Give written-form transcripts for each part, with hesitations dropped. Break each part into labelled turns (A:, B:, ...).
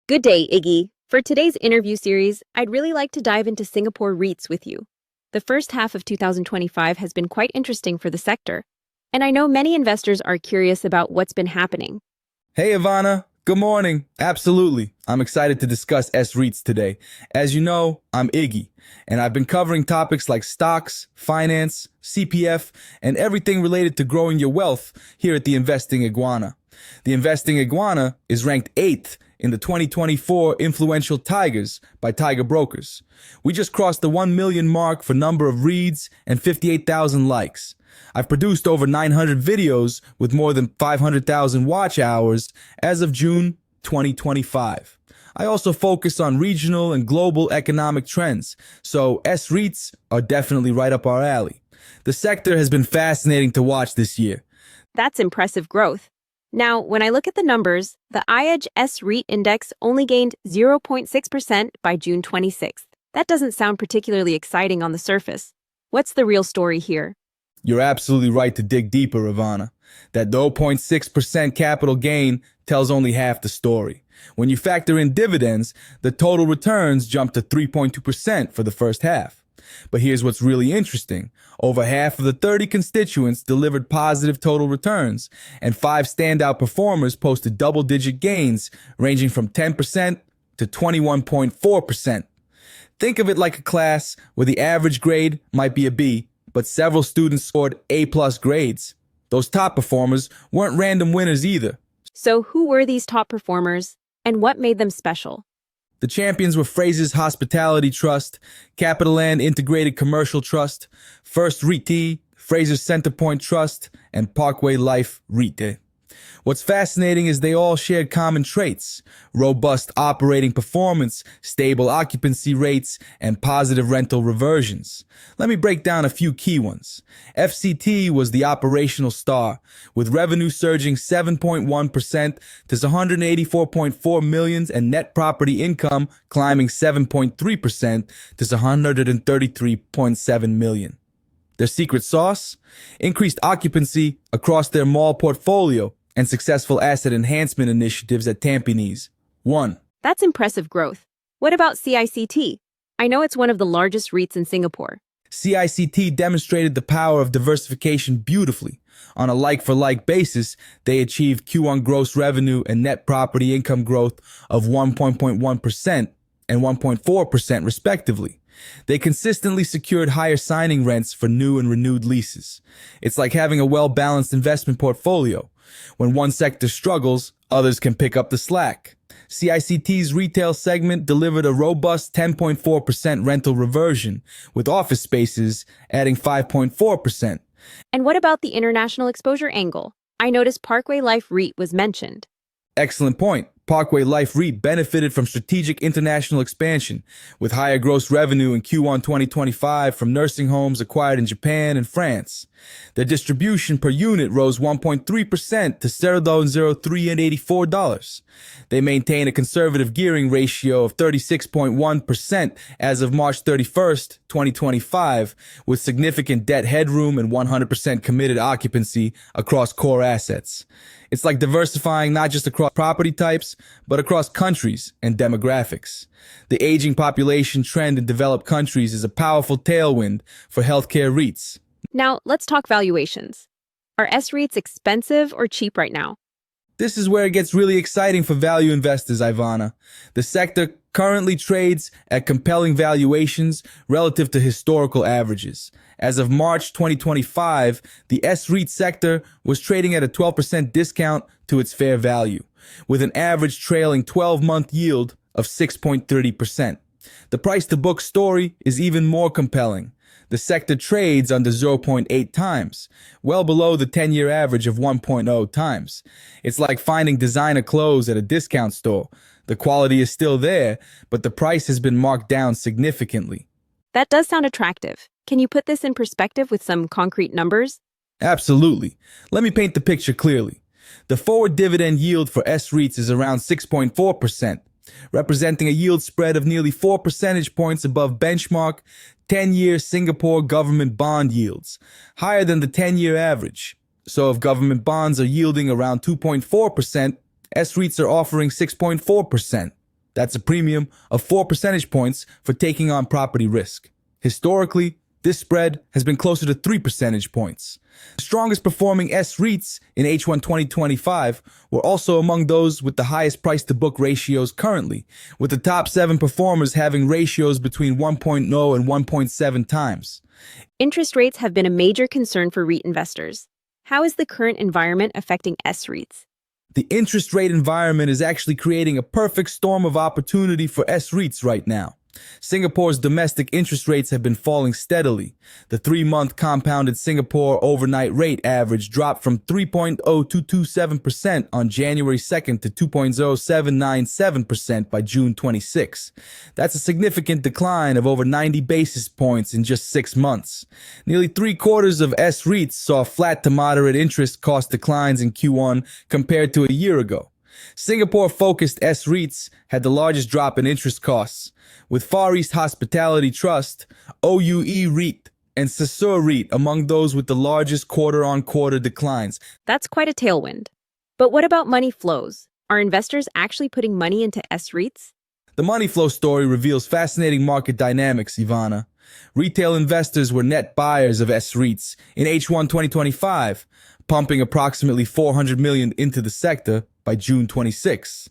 A: Good day, Iggy. For today's interview series, I'd really like to dive into Singapore REITs with you. The first half of 2025 has been quite interesting for the sector, and I know many investors are curious about what's been happening.
B: Hey, Ivana. Good morning. Absolutely. I'm excited to discuss sREITs today. As you know, I'm Iggy, and I've been covering topics like stocks, finance, CPF, and everything related to growing your wealth here at the Investing Iguana. The Investing Iguana is ranked 8th in the 2024 Influential Tigers by Tiger Brokers. We just crossed the 1 million mark for number of reads and 58,000 likes. I've produced over 900 videos with more than 500,000 watch hours as of June 2025. I also focus on regional and global economic trends, so sREITs are definitely right up our alley. The sector has been fascinating to watch this year.
A: That's impressive growth. Now, when I look at the numbers, the IEG sREIT index only gained 0.6% by June 26th. That doesn't sound particularly exciting on the surface. What's the real story here?
B: You're absolutely right to dig deeper, Ivana. That 0.6% capital gain tells only half the story. When you factor in dividends, the total returns jump to 3.2% for the first half. But here's what's really interesting. Over half of the 30 constituents delivered positive total returns, and 5 standout performers posted double-digit gains ranging from 10% to 21.4%. Think of it like a class where the average grade might be a B, but several students scored A-plus grades. Those top performers weren't random winners either.
A: So who were these top performers, and what made them special?
B: The champions were Fraser's Hospitality Trust, Capital Land Integrated Commercial Trust, First REIT, Fraser's Centerpoint Trust, and Parkway Life REIT. What's fascinating is they all shared common traits: robust operating performance, stable occupancy rates, and positive rental reversions. Let me break down a few key ones. FCT was the operational star, with revenue surging 7.1% to 184.4 million and net property income climbing 7.3% to 133.7 million. Their secret sauce? Increased occupancy across their mall portfolio and successful asset enhancement initiatives at Tampines. 1.
A: That's impressive growth. What about CICT? I know it's one of the largest REITs in Singapore.
B: CICT demonstrated the power of diversification beautifully. On a like-for-like basis, they achieved Q1 gross revenue and net property income growth of 1.1% and 1.4% respectively. They consistently secured higher signing rents for new and renewed leases. It's like having a well-balanced investment portfolio. When one sector struggles, others can pick up the slack. CICT's retail segment delivered a robust 10.4% rental reversion, with office spaces adding 5.4%.
A: And what about the international exposure angle? I noticed Parkway Life REIT was mentioned.
B: Excellent point. Parkway Life REIT benefited from strategic international expansion, with higher gross revenue in Q1 2025 from nursing homes acquired in Japan and France. Their distribution per unit rose 1.3% to $0.0384. They maintain a conservative gearing ratio of 36.1% as of March 31st, 2025, with significant debt headroom and 100% committed occupancy across core assets. It's like diversifying not just across property types, but across countries and demographics. The aging population trend in developed countries is a powerful tailwind for healthcare REITs.
A: Now, let's talk valuations. Are sREITs expensive or cheap right now?
B: This is where it gets really exciting for value investors, Ivana. The sector currently trades at compelling valuations relative to historical averages. As of March 2025, the sREIT sector was trading at a 12% discount to its fair value, with an average trailing 12-month yield of 6.30%. The price-to-book story is even more compelling. The sector trades under 0.8 times, well below the 10-year average of 1.0 times. It's like finding designer clothes at a discount store. The quality is still there, but the price has been marked down significantly.
A: That does sound attractive. Can you put this in perspective with some concrete numbers?
B: Absolutely. Let me paint the picture clearly. The forward dividend yield for sREITs is around 6.4%, representing a yield spread of nearly 4 percentage points above benchmark 10-year Singapore government bond yields, higher than the 10-year average. So if government bonds are yielding around 2.4%, sREITs are offering 6.4%. That's a premium of 4 percentage points for taking on property risk. Historically, this spread has been closer to 3 percentage points. The strongest performing sREITs in H1 2025 were also among those with the highest price-to-book ratios currently, with the top 7 performers having ratios between 1.0 and 1.7 times.
A: Interest rates have been a major concern for REIT investors. How is the current environment affecting sREITs?
B: The interest rate environment is actually creating a perfect storm of opportunity for sREITs right now. Singapore's domestic interest rates have been falling steadily. The 3-month compounded Singapore overnight rate average dropped from 3.0227% on January 2nd to 2.0797% by June 26. That's a significant decline of over 90 basis points in just 6 months. Nearly 3/4 of sREITs saw flat to moderate interest cost declines in Q1 compared to a year ago. Singapore-focused sREITs had the largest drop in interest costs, with Far East Hospitality Trust, OUE REIT, and sREIT among those with the largest quarter-on-quarter declines.
A: That's quite a tailwind. But what about money flows? Are investors actually putting money into sREITs?
B: The money flow story reveals fascinating market dynamics, Ivana. Retail investors were net buyers of sREITs in H1 2025, pumping approximately $400 million into the sector by June 26.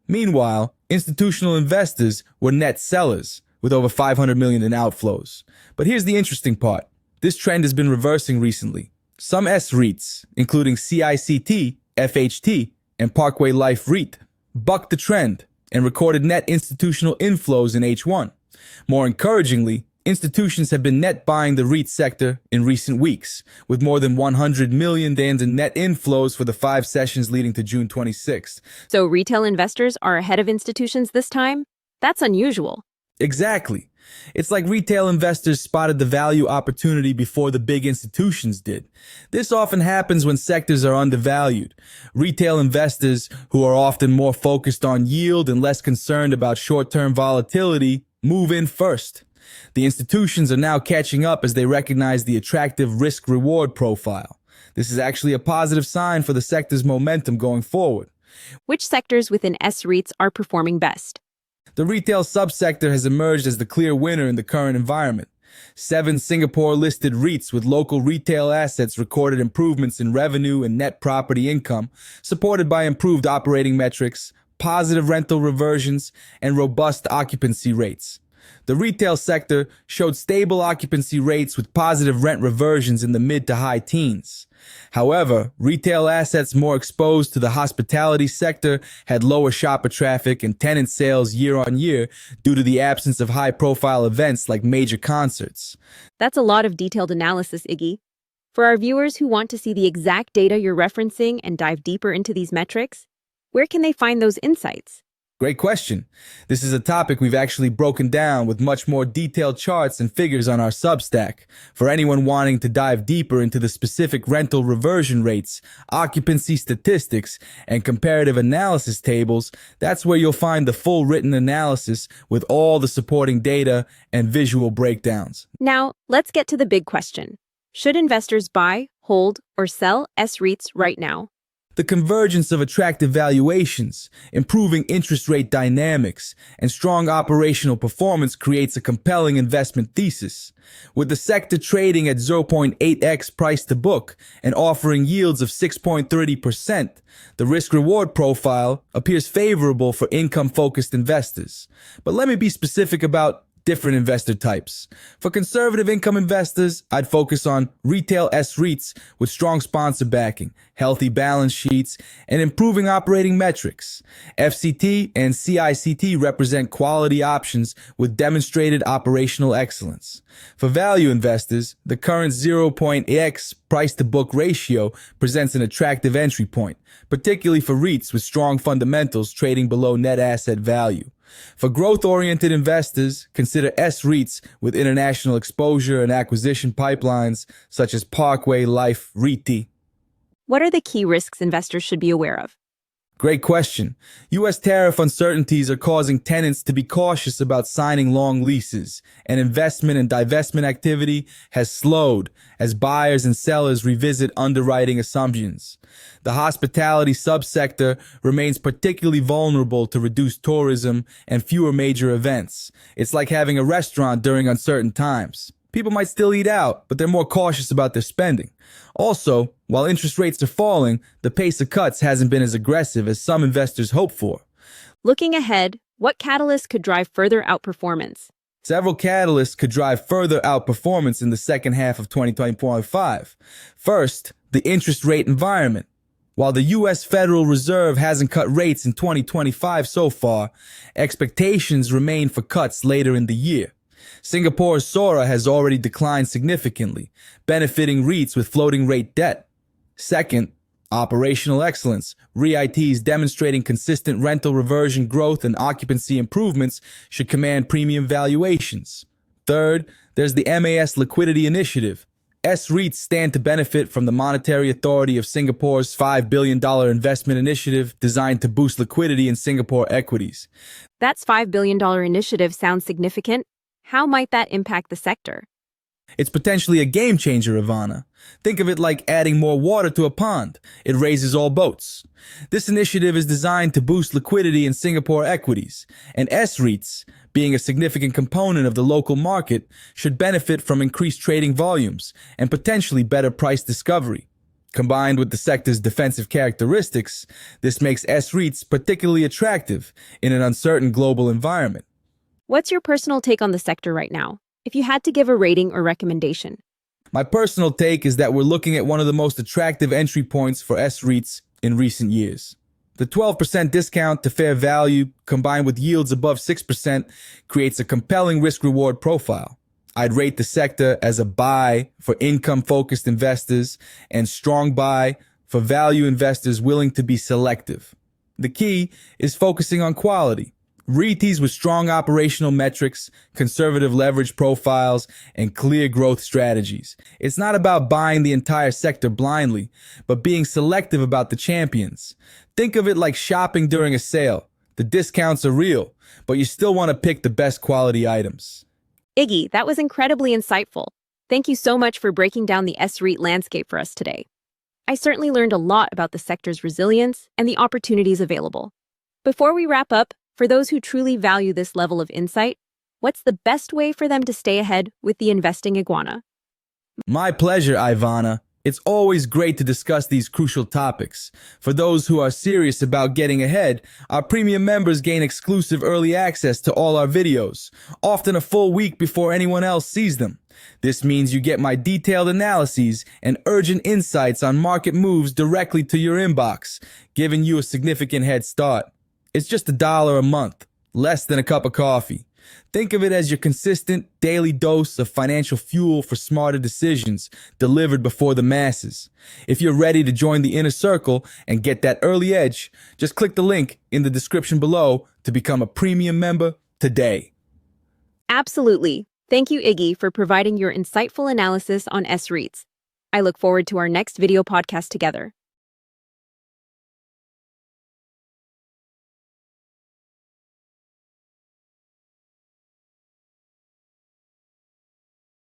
B: Meanwhile, institutional investors were net sellers, with over $500 million in outflows. But here's the interesting part. This trend has been reversing recently. Some sREITs, including CICT, FHT, and Parkway Life REIT, bucked the trend and recorded net institutional inflows in H1. More encouragingly, institutions have been net buying the REIT sector in recent weeks, with more than $100 million in net inflows for the 5 sessions leading to June 26th.
A: So retail investors are ahead of institutions this time? That's unusual.
B: Exactly. It's like retail investors spotted the value opportunity before the big institutions did. This often happens when sectors are undervalued. Retail investors, who are often more focused on yield and less concerned about short-term volatility, move in first. The institutions are now catching up as they recognize the attractive risk-reward profile. This is actually a positive sign for the sector's momentum going forward.
A: Which sectors within sREITs are performing best?
B: The retail subsector has emerged as the clear winner in the current environment. 7 Singapore-listed REITs with local retail assets recorded improvements in revenue and net property income, supported by improved operating metrics, positive rental reversions, and robust occupancy rates. The retail sector showed stable occupancy rates with positive rent reversions in the mid to high teens. However, retail assets more exposed to the hospitality sector had lower shopper traffic and tenant sales year on year due to the absence of high-profile events like major concerts.
A: That's a lot of detailed analysis, Iggy. For our viewers who want to see the exact data you're referencing and dive deeper into these metrics, where can they find those insights?
B: Great question. This is a topic we've actually broken down with much more detailed charts and figures on our Substack. For anyone wanting to dive deeper into the specific rental reversion rates, occupancy statistics, and comparative analysis tables, that's where you'll find the full written analysis with all the supporting data and visual breakdowns.
A: Now, let's get to the big question. Should investors buy, hold, or sell sREITs right now?
B: The convergence of attractive valuations, improving interest rate dynamics, and strong operational performance creates a compelling investment thesis. With the sector trading at 0.8x price to book and offering yields of 6.30%, the risk-reward profile appears favorable for income-focused investors. But let me be specific about different investor types. For conservative income investors, I'd focus on retail sREITs with strong sponsor backing, healthy balance sheets, and improving operating metrics. FCT and CICT represent quality options with demonstrated operational excellence. For value investors, the current 0.8x price-to-book ratio presents an attractive entry point, particularly for REITs with strong fundamentals trading below net asset value. For growth-oriented investors, consider sREITs with international exposure and acquisition pipelines, such as Parkway Life REIT.
A: What are the key risks investors should be aware of?
B: Great question. U.S. tariff uncertainties are causing tenants to be cautious about signing long leases, and investment and divestment activity has slowed as buyers and sellers revisit underwriting assumptions. The hospitality subsector remains particularly vulnerable to reduced tourism and fewer major events. It's like having a restaurant during uncertain times. People might still eat out, but they're more cautious about their spending. Also, while interest rates are falling, the pace of cuts hasn't been as aggressive as some investors hope for.
A: Looking ahead, what catalysts could drive further outperformance?
B: Several catalysts could drive further outperformance in the second half of 2025. First, the interest rate environment. While the U.S. Federal Reserve hasn't cut rates in 2025 so far, expectations remain for cuts later in the year. Singapore's SORA has already declined significantly, benefiting REITs with floating rate debt. Second, operational excellence. REITs demonstrating consistent rental reversion growth and occupancy improvements should command premium valuations. Third, there's the MAS liquidity initiative. sREITs stand to benefit from the Monetary Authority of Singapore's $5 billion investment initiative designed to boost liquidity in Singapore equities.
A: That's $5 billion initiative sounds significant. How might that impact the sector?
B: It's potentially a game changer, Ivana. Think of it like adding more water to a pond. It raises all boats. This initiative is designed to boost liquidity in Singapore equities, and sREITs, being a significant component of the local market, should benefit from increased trading volumes and potentially better price discovery. Combined with the sector's defensive characteristics, this makes sREITs particularly attractive in an uncertain global environment.
A: What's your personal take on the sector right now, if you had to give a rating or recommendation?
B: My personal take is that we're looking at one of the most attractive entry points for sREITs in recent years. The 12% discount to fair value, combined with yields above 6%, creates a compelling risk-reward profile. I'd rate the sector as a buy for income-focused investors and strong buy for value investors willing to be selective. The key is focusing on quality. REITs with strong operational metrics, conservative leverage profiles, and clear growth strategies. It's not about buying the entire sector blindly, but being selective about the champions. Think of it like shopping during a sale. The discounts are real, but you still want to pick the best quality items.
A: Iggy, that was incredibly insightful. Thank you so much for breaking down the sREIT landscape for us today. I certainly learned a lot about the sector's resilience and the opportunities available. Before we wrap up, for those who truly value this level of insight, what's the best way for them to stay ahead with the Investing Iguana?
B: My pleasure, Ivana. It's always great to discuss these crucial topics. For those who are serious about getting ahead, our premium members gain exclusive early access to all our videos, often a full week before anyone else sees them. This means you get my detailed analyses and urgent insights on market moves directly to your inbox, giving you a significant head start. It's just $1 a month, less than a cup of coffee. Think of it as your consistent daily dose of financial fuel for smarter decisions delivered before the masses. If you're ready to join the inner circle and get that early edge, just click the link in the description below to become a premium member today.
A: Absolutely. Thank you, Iggy, for providing your insightful analysis on sREITs. I look forward to our next video podcast together.